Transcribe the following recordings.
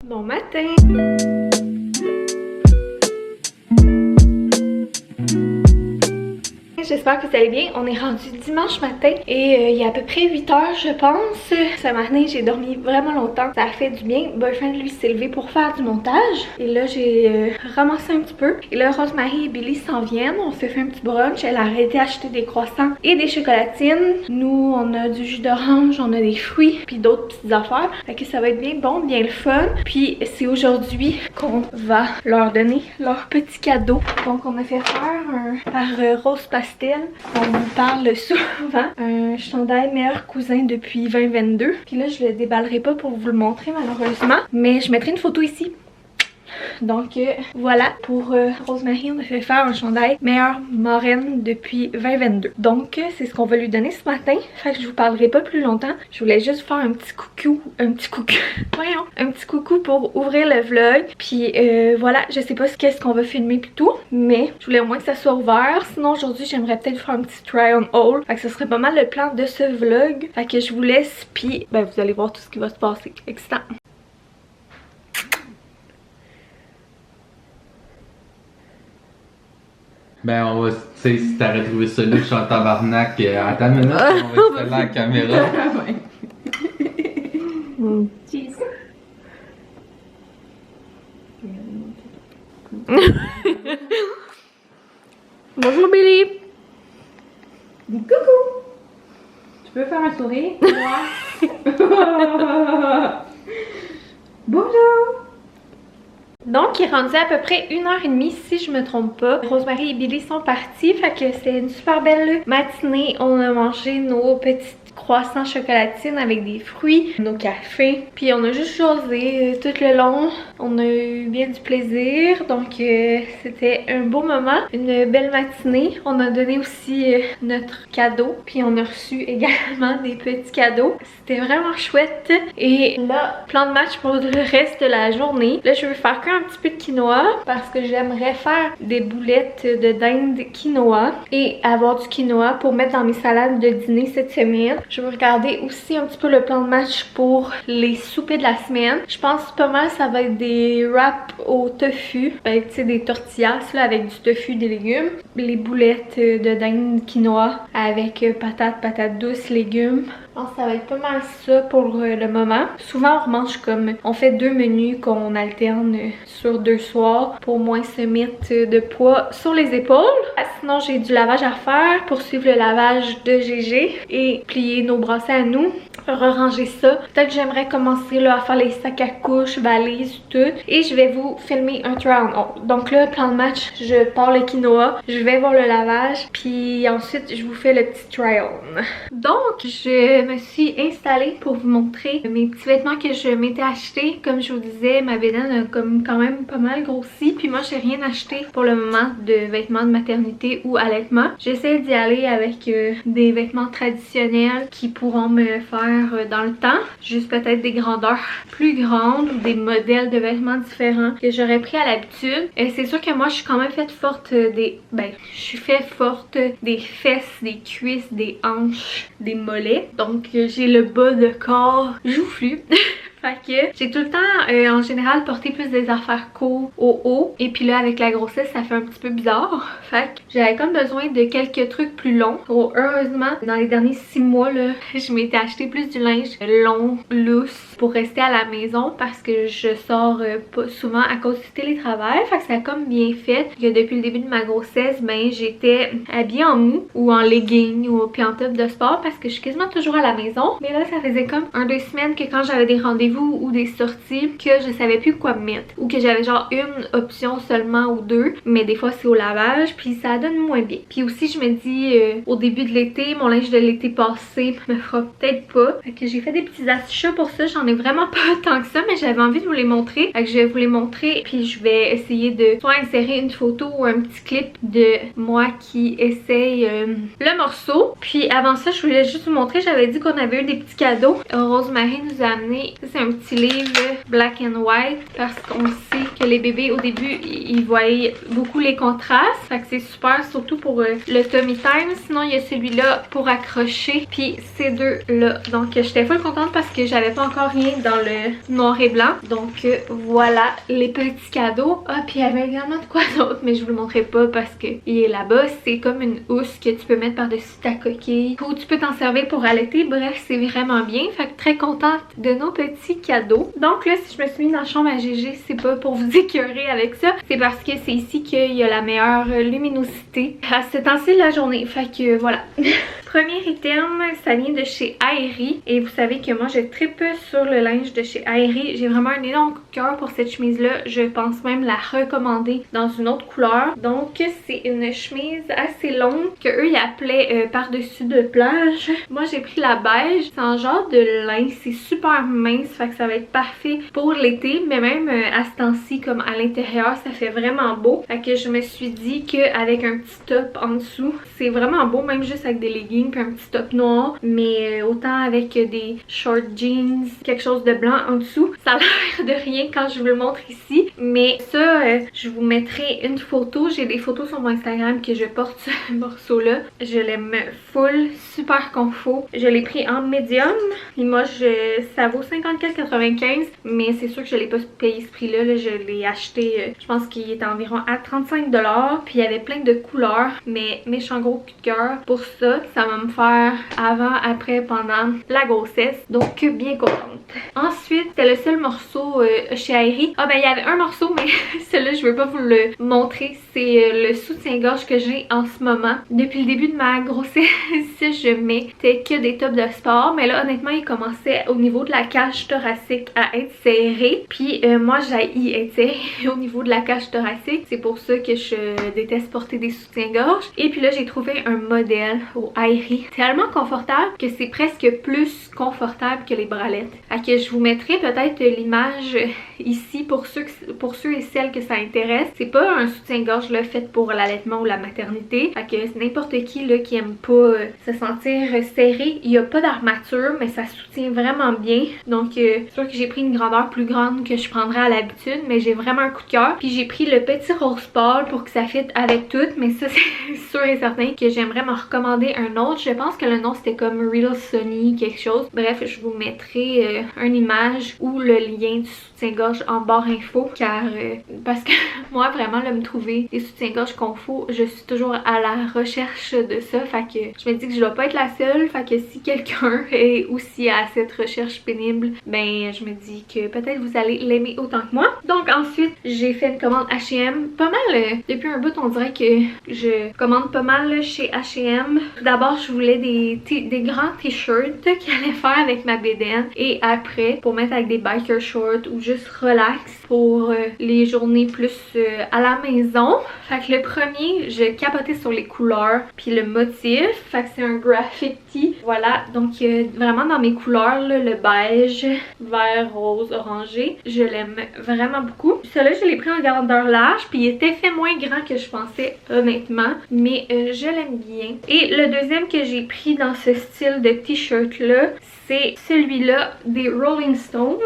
Bon matin! J'espère que vous allez bien. On est rendu dimanche matin et il y a à peu près 8 heures je pense. Ce matin j'ai dormi vraiment longtemps. Ça a fait du bien. Boyfriend lui s'est levé pour faire du montage. Et là j'ai ramassé un petit peu. Et là Rosemary et Billy s'en viennent. On s'est fait un petit brunch. Elle a arrêté d'acheter des croissants et des chocolatines. Nous on a du jus d'orange, on a des fruits puis d'autres petites affaires. Fait que ça va être bien bon, bien le fun. Puis c'est aujourd'hui qu'on va leur donner leur petit cadeau. Donc on a fait faire par Rose Pastel. On vous parle souvent. Un chandail meilleur cousin depuis 2022. Puis là, je le déballerai pas pour vous le montrer malheureusement. Mais je mettrai une photo ici. Donc voilà, pour Rosemary, on a fait faire un chandail meilleure marraine depuis 2022. Donc c'est ce qu'on va lui donner ce matin. Fait que je vous parlerai pas plus longtemps. Je voulais juste faire un petit coucou. Voyons, un petit coucou pour ouvrir le vlog. Puis voilà, je sais pas qu'est-ce qu'on va filmer plus tôt, mais je voulais au moins que ça soit ouvert. Sinon aujourd'hui, j'aimerais peut-être faire un petit try on haul. Fait que ce serait pas mal le plan de ce vlog. Fait que je vous laisse, puis ben, vous allez voir tout ce qui va se passer. Excitant. Ben on va, tu sais, si t'aurais trouvé ça là, je suis en tabarnak, à ta minute, on va te faire la caméra. Cheese. Bonjour Billy. Coucou. Tu peux faire un sourire? Bonjour. Donc, il est rendu à peu près 1h30 si je me trompe pas. Rosemary et Billy sont partis, fait que c'est une super belle matinée. On a mangé nos petites croissants chocolatines avec des fruits, nos cafés. Puis on a juste jasé tout le long. On a eu bien du plaisir. Donc c'était un beau moment, une belle matinée. On a donné aussi notre cadeau. Puis on a reçu également des petits cadeaux. C'était vraiment chouette. Et là, plan de match pour le reste de la journée. Là, je veux faire qu'un petit peu de quinoa parce que j'aimerais faire des boulettes de dinde quinoa et avoir du quinoa pour mettre dans mes salades de dîner cette semaine. Je vais regarder aussi un petit peu le plan de match pour les soupers de la semaine. Je pense pas mal ça va être des wraps au tofu. Ben, tu sais, des tortillas là, avec du tofu, des légumes. Les boulettes de dinde quinoa avec patates douces, légumes. Je pense que ça va être pas mal ça pour le moment. Souvent on mange comme, on fait 2 menus qu'on alterne sur 2 soirs pour moins se mettre de poids sur les épaules. Sinon j'ai du lavage à faire pour suivre le lavage de GG et plier nos brassées à nous. Ranger ça. Peut-être que j'aimerais commencer là à faire les sacs à couches, valises, tout. Et je vais vous filmer un try on haul. Donc là, plan de match, je pars le quinoa, je vais voir le lavage, puis ensuite je vous fais le petit try on. Donc je me suis installée pour vous montrer mes petits vêtements que je m'étais achetés. Comme je vous disais, ma bédaine a comme quand même pas mal grossi. Puis moi, j'ai rien acheté pour le moment de vêtements de maternité ou allaitement. J'essaie d'y aller avec des vêtements traditionnels qui pourront me faire dans le temps, juste peut-être des grandeurs plus grandes ou des modèles de vêtements différents que j'aurais pris à l'habitude. C'est sûr que moi je suis quand même faite forte des... Ben, je suis faite forte des fesses, des cuisses, des hanches, des mollets. Donc j'ai le bas de corps joufflu. Fait que j'ai tout le temps en général porté plus des affaires courtes au haut. Et puis là avec la grossesse ça fait un petit peu bizarre. Fait que j'avais comme besoin de quelques trucs plus longs. Oh, heureusement dans les derniers 6 mois là, je m'étais acheté plus du linge long, loose pour rester à la maison parce que je sors pas souvent à cause du télétravail. Fait que ça a comme bien fait que depuis le début de ma grossesse, ben j'étais habillée en mou ou en legging ou puis en top de sport parce que je suis quasiment toujours à la maison. Mais là ça faisait comme 1-2 semaines que quand j'avais des rendez-vous ou des sorties que je savais plus quoi me mettre ou que j'avais genre une option seulement ou 2, mais des fois c'est au lavage puis ça donne moins bien. Puis aussi je me dis au début de l'été, mon linge de l'été passé me fera peut-être pas. Fait que j'ai fait des petits achats pour ça, j'en ai vraiment pas tant que ça mais j'avais envie de vous les montrer. Fait que je vais vous les montrer puis je vais essayer de soit insérer une photo ou un petit clip de moi qui essaye le morceau. Puis avant ça je voulais juste vous montrer, j'avais dit qu'on avait eu des petits cadeaux. Rosemary nous a amené c'est un petit livre black and white parce qu'on sait que les bébés au début ils voyaient beaucoup les contrastes. Fait que c'est super surtout pour le tummy time. Sinon il y a celui-là pour accrocher puis ces deux là. Donc j'étais full contente parce que j'avais pas encore rien dans le noir et blanc. Donc voilà les petits cadeaux. Ah puis il y avait également de quoi d'autre mais je vous le montrerai pas parce que il est là-bas. C'est comme une housse que tu peux mettre par-dessus ta coquille ou tu peux t'en servir pour allaiter. Bref, c'est vraiment bien. Fait que très contente de nos petits cadeaux. Donc là, si je me suis mis dans la chambre à GG, c'est pas pour vous écœurer avec ça. C'est parce que c'est ici qu'il y a la meilleure luminosité à ce temps-ci de la journée. Fait que voilà. Premier item, ça vient de chez Aerie. Et vous savez que moi, je trippe sur le linge de chez Aerie. J'ai vraiment un énorme coup de cœur pour cette chemise-là. Je pense même la recommander dans une autre couleur. Donc, c'est une chemise assez longue que eux ils appelaient par-dessus de plage. Moi, j'ai pris la beige. C'est un genre de lin. C'est super mince. Fait que ça va être parfait pour l'été. Mais même à ce temps-ci, comme à l'intérieur, ça fait vraiment beau. Fait que je me suis dit qu'avec un petit top en dessous, c'est vraiment beau. Même juste avec des leggings puis un petit top noir, mais autant avec des short jeans, quelque chose de blanc en dessous. Ça a l'air de rien quand je vous le montre ici, mais ça, je vous mettrai une photo. J'ai des photos sur mon Instagram que je porte ce morceau-là. Je l'aime full, super confort. Je l'ai pris en médium. Et moi, ça vaut 54,95, mais c'est sûr que je l'ai pas payé ce prix-là. Là. Je l'ai acheté, je pense qu'il était environ à 35$. Puis il y avait plein de couleurs, mais méchant gros coup de cœur pour ça. Ça va me faire avant, après, pendant la grossesse. Donc, bien contente. Ensuite, c'était le seul morceau chez Aerie. Ah ben, il y avait un morceau, mais celui-là, je veux pas vous le montrer. C'est le soutien-gorge que j'ai en ce moment. Depuis le début de ma grossesse, je mettais que des tops de sport. Mais là, honnêtement, il commençait au niveau de la cage thoracique à être serré. Puis, moi, j'haïs être serré au niveau de la cage thoracique. C'est pour ça que je déteste porter des soutiens-gorge. Et puis là, j'ai trouvé un modèle au Aerie tellement confortable que c'est presque plus confortable que les bralettes. Fait que je vous mettrai peut-être l'image ici pour ceux et celles que ça intéresse. C'est pas un soutien-gorge là fait pour l'allaitement ou la maternité. Fait que n'importe qui là qui aime pas se sentir serré. Il y a pas d'armature mais ça soutient vraiment bien. Donc c'est sûr que j'ai pris une grandeur plus grande que je prendrais à l'habitude, mais j'ai vraiment un coup de cœur. Puis j'ai pris le petit rose pâle pour que ça fitte avec tout, mais ça c'est sûr et certain que j'aimerais m'en recommander un autre. Je pense que le nom c'était comme Real Sunny quelque chose. Bref, je vous mettrai une image ou le lien du soutien-gorge en barre info car parce que moi vraiment là me trouver des soutiens-gorge confort, je suis toujours à la recherche de ça. Fait que je me dis que je dois pas être la seule. Fait que si quelqu'un est aussi à cette recherche pénible, ben je me dis que peut-être vous allez l'aimer autant que moi. Donc ensuite j'ai fait une commande H&M. Pas mal depuis un bout on dirait que je commande pas mal chez H&M. Tout d'abord je voulais des grands t-shirts qui allaient faire avec ma bédaine et après pour mettre avec des biker shorts ou juste relax pour les journées plus à la maison. Fait que le premier, je capotais sur les couleurs puis le motif. Fait que c'est un graffiti. Voilà, donc vraiment dans mes couleurs, là, le beige, vert, rose, orangé. Je l'aime vraiment beaucoup. Celui-là, je l'ai pris en grandeur large puis il était fait moins grand que je pensais honnêtement. Mais je l'aime bien. Et le deuxième que j'ai pris dans ce style de t-shirt là, c'est celui-là des Rolling Stones.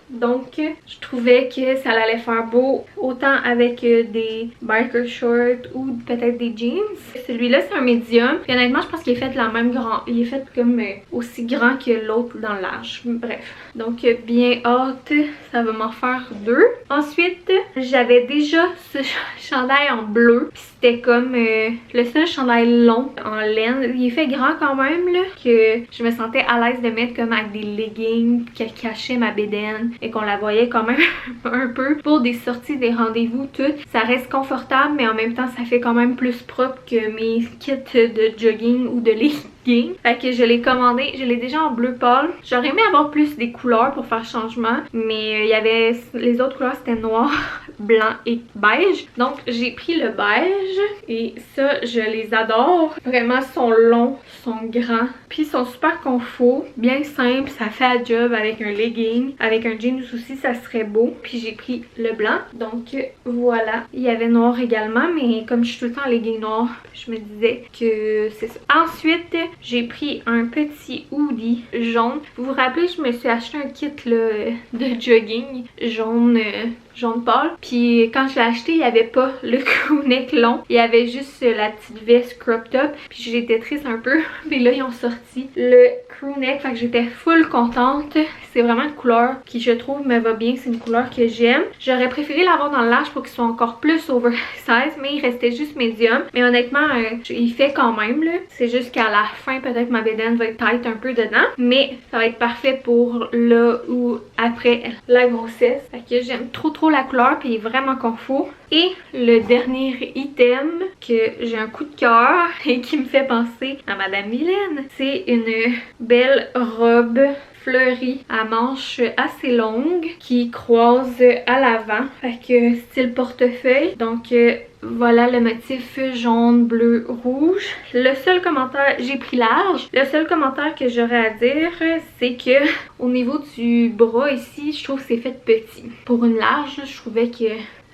Donc, je trouvais que ça allait faire beau autant avec des biker shorts ou peut-être des jeans. Celui-là, c'est un médium. Puis honnêtement, je pense qu'il est fait la même grand. Il est fait comme aussi grand que l'autre dans le large. Bref. Donc, bien hâte. Ça va m'en faire deux. Ensuite, j'avais déjà ce chandail en bleu. Puis c'était comme le seul chandail long en laine. Il est fait grand quand même, là. Que je me sentais à l'aise de mettre comme avec des leggings qui cachaient ma bédaine. Et qu'on la voyait quand même un peu pour des sorties, des rendez-vous, tout. Ça reste confortable, mais en même temps, ça fait quand même plus propre que mes kits de jogging ou de legging. Fait que je l'ai commandé, je l'ai déjà en bleu pâle. J'aurais aimé avoir plus des couleurs pour faire changement, mais il y avait les autres couleurs, c'était noir blanc et beige. Donc j'ai pris le beige et ça je les adore. Vraiment ils sont longs, ils sont grands, puis ils sont super confort, bien simple, ça fait à job avec un legging, avec un jeans aussi ça serait beau. Puis j'ai pris le blanc, donc voilà. Il y avait noir également, mais comme je suis tout le temps en legging noir, je me disais que c'est ça. Ensuite j'ai pris un petit hoodie jaune. Vous vous rappelez, je me suis acheté un kit là, de jogging jaune pâle. Puis quand je l'ai acheté, il n'y avait pas le crewneck long. Il y avait juste la petite veste crop top. Puis j'étais triste un peu. Puis là, ils ont sorti le crewneck. Fait que j'étais full contente. C'est vraiment une couleur qui, je trouve, me va bien. C'est une couleur que j'aime. J'aurais préféré l'avoir dans le large pour qu'il soit encore plus oversize. Mais il restait juste médium. Mais honnêtement, il fait quand même là. C'est juste qu'à la fin, peut-être ma bédaine va être tight un peu dedans. Mais ça va être parfait pour là ou après la grossesse. Fait que j'aime trop la couleur, puis il est vraiment confort. Et le dernier item que j'ai un coup de cœur et qui me fait penser à Madame Mylène, c'est une belle robe fleurie à manches assez longues qui croise à l'avant, fait que style portefeuille. Donc voilà le motif jaune, bleu, rouge. Le seul commentaire, j'ai pris large. Le seul commentaire que j'aurais à dire, c'est que au niveau du bras ici, je trouve que c'est fait petit. Pour une large, je trouvais que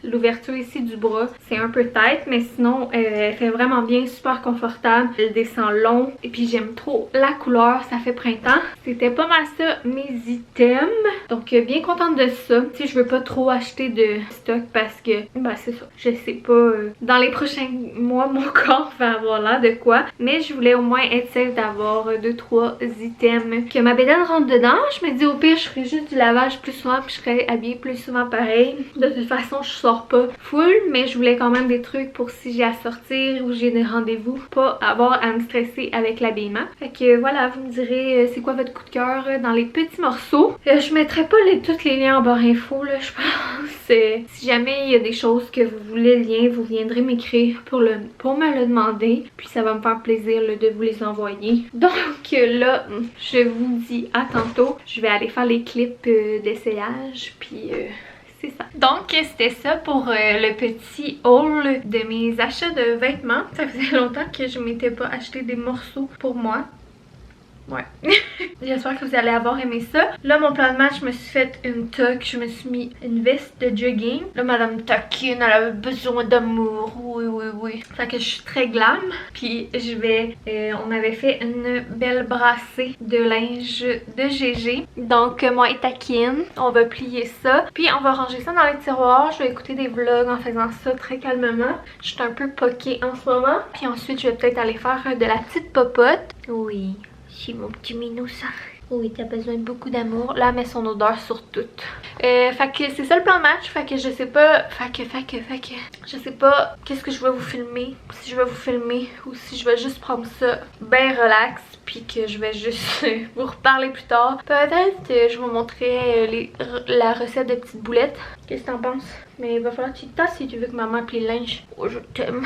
l'ouverture ici du bras, c'est un peu tight, mais sinon elle fait vraiment bien, super confortable. Elle descend long et puis j'aime trop la couleur, ça fait printemps. C'était pas mal ça mes items. Donc bien contente de ça. Tu sais, je veux pas trop acheter de stock parce que bah c'est ça, je sais pas dans les prochains mois mon corps va avoir l'air de quoi, mais je voulais au moins être safe d'avoir 2-3 items que ma bédaine rentre dedans. Je me dis au pire je ferai juste du lavage plus souvent puis je serai habillée plus souvent pareil. De toute façon je sors pas full, mais je voulais quand même des trucs pour si j'ai à sortir ou j'ai des rendez-vous, pas avoir à me stresser avec l'habillement. Fait que voilà, vous me direz c'est quoi votre coup de cœur dans les petits morceaux. Je mettrai pas tous les liens en barre info là, je pense. Si jamais il y a des choses que vous voulez le lien, vous viendrez m'écrire pour me le demander, puis ça va me faire plaisir là, de vous les envoyer. Donc là, je vous dis à tantôt. Je vais aller faire les clips d'essayage, puis c'est ça. Donc c'était ça pour le petit haul de mes achats de vêtements. Ça faisait longtemps que je m'étais pas acheté des morceaux pour moi. Ouais. J'espère que vous allez avoir aimé ça. Là, mon plan de match, je me suis fait une toque. Je me suis mis une veste de jogging. Là, Madame Taquine, elle avait besoin d'amour. Oui. Fait que je suis très glam. Puis je vais... on avait fait une belle brassée de linge de GG. Donc, moi et Taquine, on va plier ça. Puis on va ranger ça dans les tiroirs. Je vais écouter des vlogs en faisant ça très calmement. Je suis un peu poquée en ce moment. Puis ensuite, je vais peut-être aller faire de la petite popote. Oui. C'est mon petit minou ça. Oui, t'as besoin de beaucoup d'amour. Là, elle met son odeur sur tout. Fait que c'est ça le plan de match. Fait que je sais pas. Je sais pas qu'est-ce que je vais vous filmer. Si je vais vous filmer ou si je vais juste prendre ça bien relax. Puis que je vais juste vous reparler plus tard. Peut-être je vais vous montrer la recette de petites boulettes. Qu'est-ce que t'en penses? Mais il va falloir que tu te tasses si tu veux que maman plie le linge. Oh, je t'aime.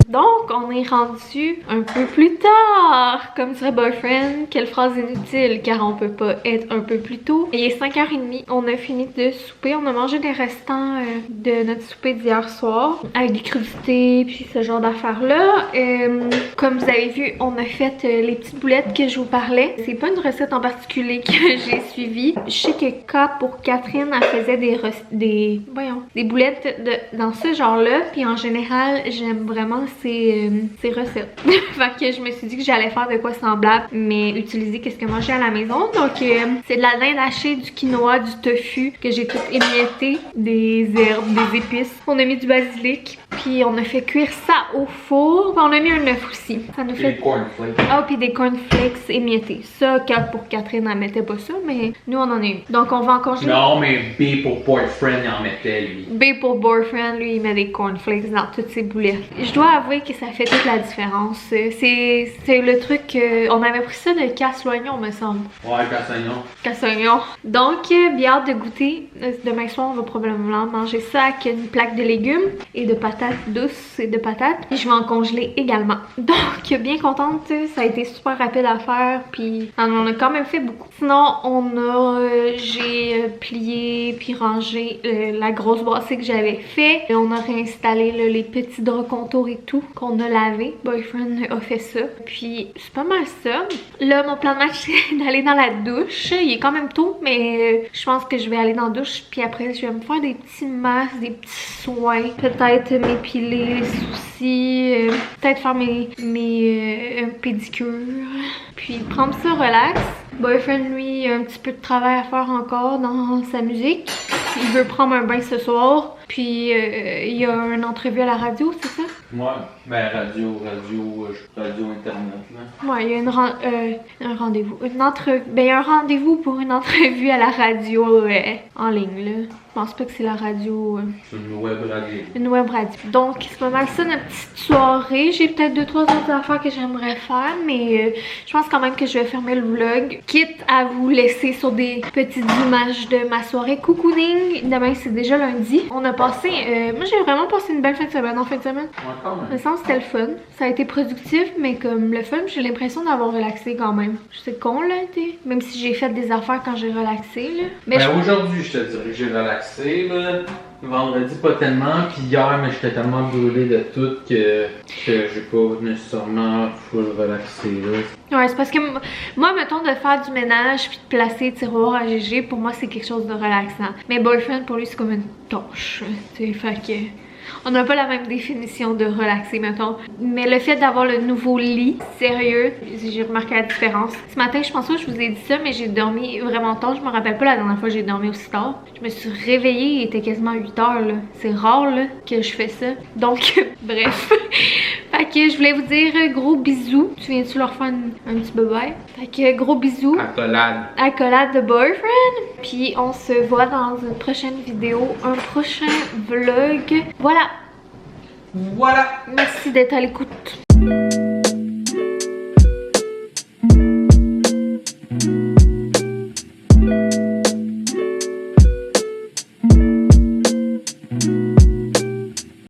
Donc, on est rendu un peu plus tard. Comme dirait Boyfriend, quelle phrase inutile, car on peut pas être un peu plus tôt. Il est 5h30, on a fini de souper. On a mangé des restants de notre souper d'hier soir, avec des crudités, puis ce genre d'affaires-là. Comme vous avez vu, on a fait les petites boulettes que je vous parlais. C'est pas une recette en particulier que j'ai suivie. Je sais que pour Catherine, elle faisait des boulettes dans ce genre-là. Puis en général, j'aime vraiment ces ses recettes. Fait que je me suis dit que j'allais faire de quoi semblable, mais utiliser qu'est-ce que moi j'ai à la maison. Donc c'est de la dinde hachée, du quinoa, du tofu que j'ai tout émietté, des herbes, des épices. On a mis du basilic, puis on a fait cuire ça au four. Puis on a mis un œuf aussi. Ça nous fait... Des cornflakes. Ah, puis des cornflakes émiettés. Ça, pour Catherine, elle mettait pas ça, mais nous on en a eu. Donc on va en congeler. Non, mais B pour boyfriend, il en mettait lui. B pour boyfriend, lui, il met des cornflakes dans toutes ses boulettes. Je dois avouer que ça fait toute la différence. C'est le truc... on avait pris ça de casse-oignon, me semble. Ouais, casse-oignon. Casse-oignon. Donc, bien hâte de goûter. Demain soir, on va probablement manger ça avec une plaque de légumes et de patates douces et de patates. Et je vais en congeler également. Donc, bien contente. Ça a été super rapide à faire. Puis, on en a quand même fait beaucoup. Sinon, j'ai plié puis rangé la grosse brassée que j'avais fait. Et on a réinstallé là, les petits draps contours et tout qu'on a lavé. Boyfriend a fait ça. Puis, c'est pas mal ça. Là, mon plan de match, c'est d'aller dans la douche. Il est quand même tôt, mais je pense que je vais aller dans la douche. Puis après, je vais me faire des petits masses, des petits soins. Peut-être m'épiler les sourcils. Peut-être faire mes pédicures. Puis prendre ça relax. Boyfriend, lui, a un petit peu de travail à faire encore dans sa musique. Il veut prendre un bain ce soir. Puis il y a une entrevue à la radio, c'est ça? Ouais, ben radio internet là. Ouais, il y a un rendez-vous. Un rendez-vous pour une entrevue à la radio en ligne là. Je pense pas que c'est la radio. Une web radio. Une web radio. Donc c'est pas mal ça notre petite soirée. J'ai peut-être 2-3 autres affaires que j'aimerais faire, mais je pense quand même que je vais fermer le vlog. Quitte à vous laisser sur des petites images de ma soirée cocooning. Demain c'est déjà lundi. On a passé, moi j'ai vraiment passé une belle fin de semaine en fin de semaine. Ouais, quand même. Me semble que c'était le fun. Ça a été productif, mais comme le fun, j'ai l'impression d'avoir relaxé quand même. C'est con là, même si j'ai fait des affaires quand j'ai relaxé là. Mais ben, aujourd'hui, je te dirais que j'ai relaxé là. Vendredi pas tellement, puis hier, mais j'étais tellement brûlé de tout que j'ai pas nécessairement full relaxé là. Ouais, c'est parce que moi, mettons, de faire du ménage puis de placer tiroir à GG, pour moi, c'est quelque chose de relaxant. Mais boyfriend, pour lui, c'est comme une tâche. Tu sais, fait que... On n'a pas la même définition de relaxer, mettons. Mais le fait d'avoir le nouveau lit, sérieux, j'ai remarqué la différence. Ce matin, je pense pas que je vous ai dit ça, mais j'ai dormi vraiment tard. Je me rappelle pas la dernière fois que j'ai dormi aussi tard. Je me suis réveillée, il était quasiment 8 h là. C'est rare là que je fais ça. Donc, bref. Fait que je voulais vous dire gros bisous. Tu viens-tu leur faire un petit bye-bye? Fait que gros bisous. Accolade. Accolade de boyfriend. Puis on se voit dans une prochaine vidéo, un prochain vlog. Voilà. Voilà. Merci d'être à l'écoute.